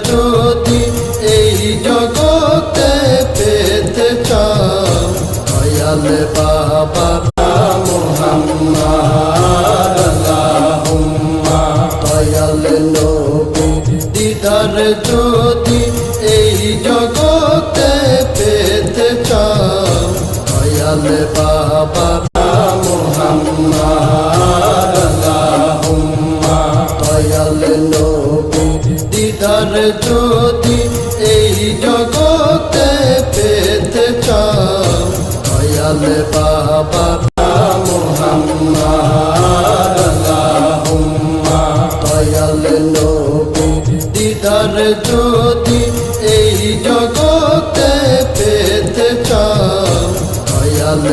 যদি এই জগতে পেতে চাও দয়াল বাবা মুহাম্মদ আল্লাহুম্মা দয়াল নবী দিদার যদি এই জগতে পেতে চাও দয়াল বাবা মুহাম্মদ আল্লাহুম্মা দয়াল নবী দিদার যদি এই জগতে পেতে চাও দয়াল বাবা মুহাম্মদ আল্লাহুম্মা দয়াল নবী দিদার যদি এই জগতে পেতে চাও দয়াল